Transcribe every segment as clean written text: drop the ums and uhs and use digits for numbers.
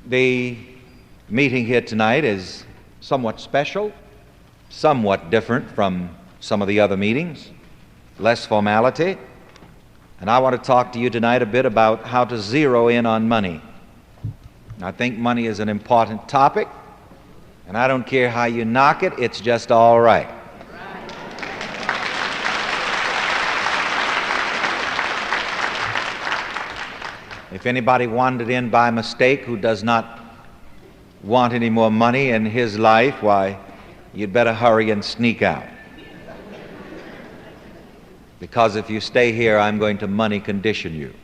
The meeting here tonight is somewhat special, somewhat different from some of the other meetings, less formality, and I want to talk to you tonight a bit about how to zero in on money. I think money is an important topic, and I don't care how you knock it, it's just all right. If anybody wandered in by mistake who does not want any more money in his life, why, you'd better hurry and sneak out. Because if you stay here, I'm going to money condition you.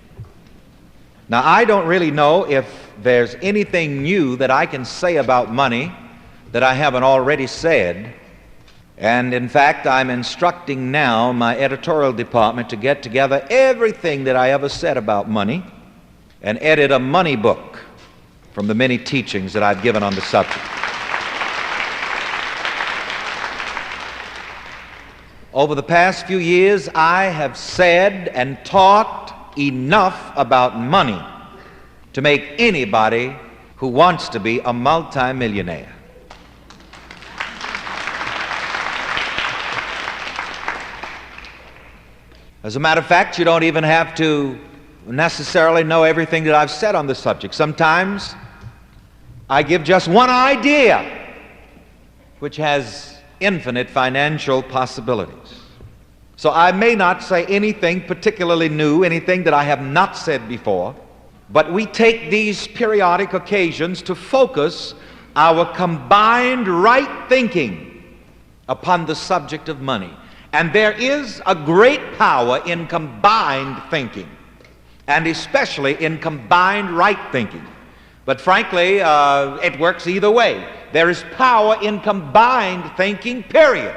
Now, I don't really know if there's anything new that I can say about money that I haven't already said. And in fact, I'm instructing now my editorial department to get together everything that I ever said about money and edit a money book from the many teachings that I've given on the subject. Over the past few years, I have said and taught enough about money to make anybody who wants to be a multimillionaire. As a matter of fact, you don't even have to necessarily know everything that I've said on the subject. Sometimes I give just one idea which has infinite financial possibilities. So I may not say anything particularly new, anything that I have not said before, but we take these periodic occasions to focus our combined right thinking upon the subject of money. And there is a great power in combined thinking, and especially in combined right thinking. But frankly, it works either way. There is power in combined thinking, period.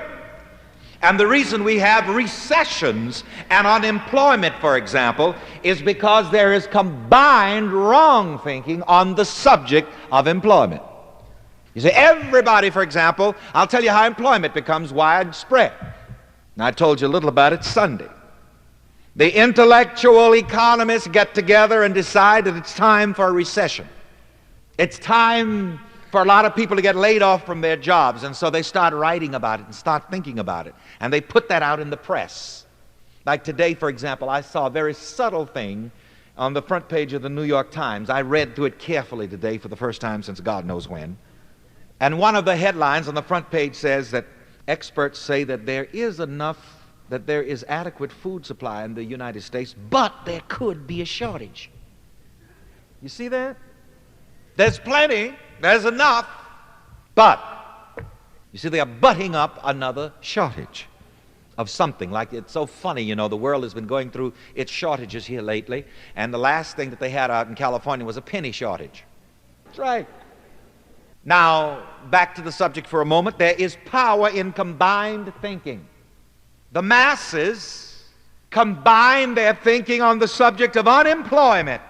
And the reason we have recessions and unemployment, for example, is because there is combined wrong thinking on the subject of employment. You see, everybody, for example, I'll tell you how employment becomes widespread. And I told you a little about it Sunday. The intellectual economists get together and decide that it's time for a recession. It's time for a lot of people to get laid off from their jobs, and so they start writing about it and start thinking about it, and they put that out in the press. Like today, for example, I saw a very subtle thing on the front page of the New York Times. I read through it carefully today for the first time since God knows when. And one of the headlines on the front page says that experts say that there is adequate food supply in the United States, but there could be a shortage. You see that? There's plenty, there's enough, but you see, they are butting up another shortage of something. Like, it's so funny, you know, the world has been going through its shortages here lately, and the last thing that they had out in California was a penny shortage. That's right. Now, back to the subject for a moment. There is power in combined thinking. The masses combine their thinking on the subject of unemployment.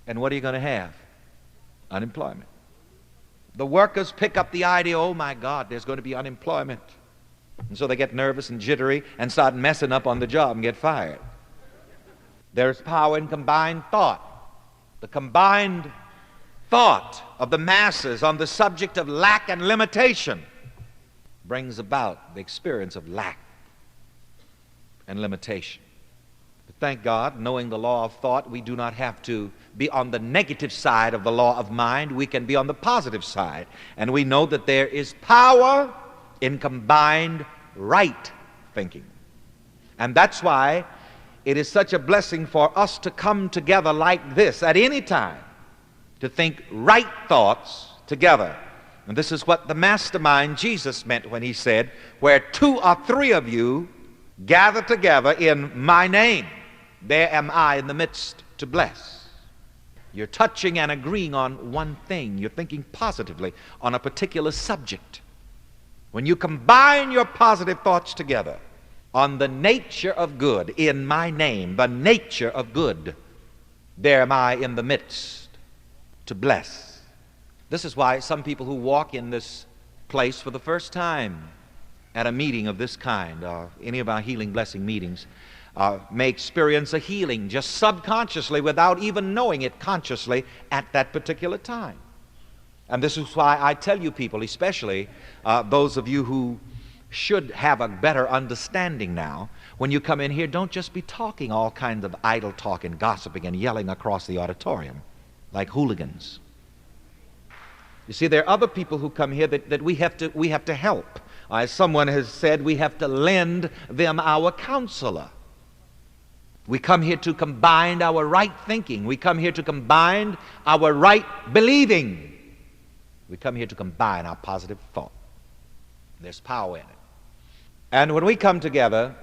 And what are you going to have? Unemployment. The workers pick up the idea, oh my God, there's going to be unemployment. And so they get nervous and jittery and start messing up on the job and get fired. There's power in combined thought. The combined thought of the masses on the subject of lack and limitation brings about the experience of lack and limitation. But thank God, knowing the law of thought, we do not have to be on the negative side of the law of mind. We can be on the positive side. And we know that there is power in combined right thinking. And that's why it is such a blessing for us to come together like this at any time, to think right thoughts together. And this is what the mastermind Jesus meant when he said, where 2 or 3 of you gather together in my name, there am I in the midst to bless. You're touching and agreeing on one thing. You're thinking positively on a particular subject. When you combine your positive thoughts together on the nature of good, in my name, the nature of good, there am I in the midst to bless. This is why some people who walk in this place for the first time at a meeting of this kind, or any of our healing blessing meetings, may experience a healing just subconsciously without even knowing it consciously at that particular time. And this is why I tell you people, especially those of you who should have a better understanding now, when you come in here, don't just be talking all kinds of idle talk and gossiping and yelling across the auditorium like hooligans. You see, there are other people who come here that we have to help. As someone has said, we have to lend them our counselor. We come here to combine our right thinking. We come here to combine our right believing. We come here to combine our positive thought. There's power in it. And when we come together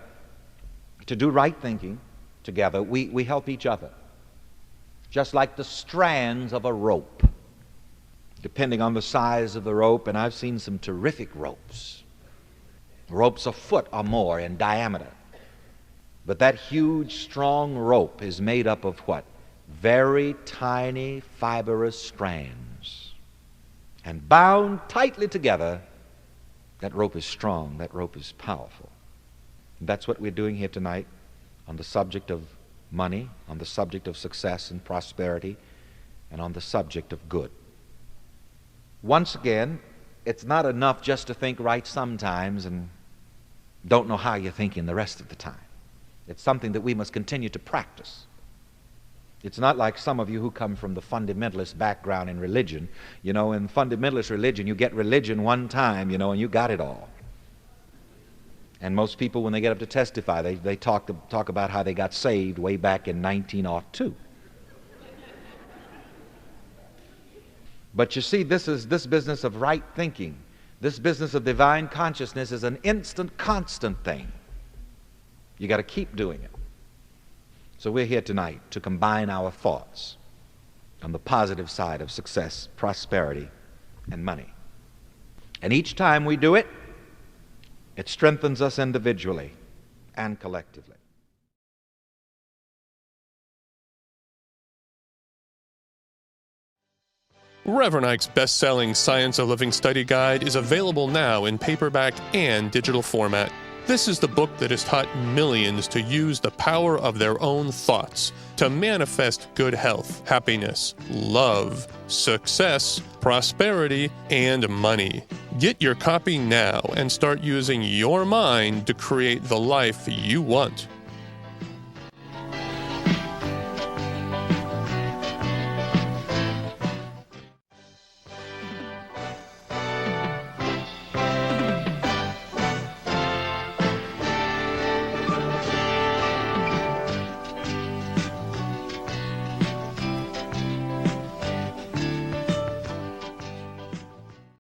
to do right thinking together, we help each other. Just like the strands of a rope, depending on the size of the rope, and I've seen some terrific ropes. Ropes a foot or more in diameter. But that huge, strong rope is made up of what? Very tiny, fibrous strands. And bound tightly together, that rope is strong, that rope is powerful. And that's what we're doing here tonight on the subject of money, on the subject of success and prosperity, and on the subject of good. Once again, it's not enough just to think right sometimes and don't know how you're thinking the rest of the time. It's something that we must continue to practice. It's not like some of you who come from the fundamentalist background in religion. You know, in fundamentalist religion, you get religion one time, you know, and you got it all. And most people, when they get up to testify, they talk about how they got saved way back in 1902. But you see, this business of right thinking, this business of divine consciousness is an instant, constant thing. You got to keep doing it. So we're here tonight to combine our thoughts on the positive side of success, prosperity, and money. And each time we do it, it strengthens us individually and collectively. Reverend Ike's best-selling Science of Living Study Guide is available now in paperback and digital format. This is the book that has taught millions to use the power of their own thoughts to manifest good health, happiness, love, success, prosperity, and money. Get your copy now and start using your mind to create the life you want.